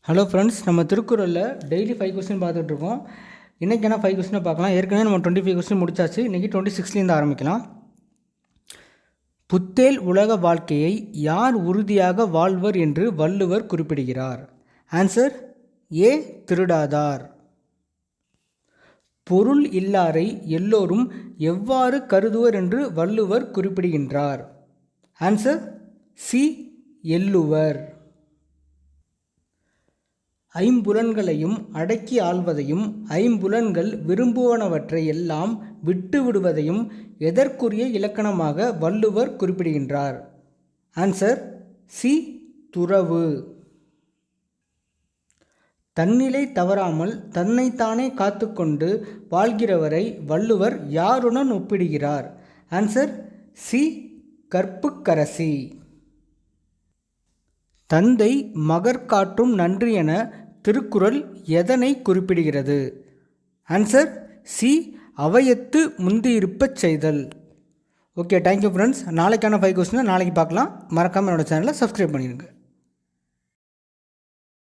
Hello friends, நம்ம திருக்குறளில் daily 5 question பார்த்துட்ருக்கோம். இன்றைக்கான 5 கொஸ்டினை பார்க்கலாம். ஏற்கனவே நம்ம 25 கொஸ்டின் முடிச்சாச்சு. இன்றைக்கி 26லேருந்து ஆரம்பிக்கலாம். புத்தேல் உலக வாழ்க்கையை யார் உறுதியாக வாழ்வர் என்று வள்ளுவர் குறிப்பிடுகிறார்? Answer A. திருடாதார். பொருள் இல்லாரை எல்லோரும் எவ்வாறு கருதுவர் என்று வள்ளுவர் குறிப்பிடுகின்றார்? Answer C. எள்ளுவர். ஐம்புலன்களையும் அடக்கி ஆள்வதையும் ஐம்புலன்கள் விரும்புவனவற்றை எல்லாம் விட்டு விடுவதையும் எதற்குரிய இலக்கணமாக வள்ளுவர் குறிப்பிடுகின்றார்? Answer C. துறவு. தன்னிலை தவறாமல் தன்னைத்தானே காத்துக்கொண்டு வாழ்கிறவரை வள்ளுவர் யாருடன் ஒப்பிடுகிறார்? Answer C. கற்புக்கரசி. தந்தை மகர் காட்டும் நன்றி என திருக்குறள் எதனை குறிப்பிடுகிறது? Answer C. அவையத்து முந்தியிருப்பச் செய்தல். Okay, thank you friends. நாளைக்கான 5 கொஸ்டினை நாளைக்கு பார்க்கலாம். மறக்காமல் என்னோடய சேனலை சப்ஸ்கிரைப் பண்ணிடுங்க.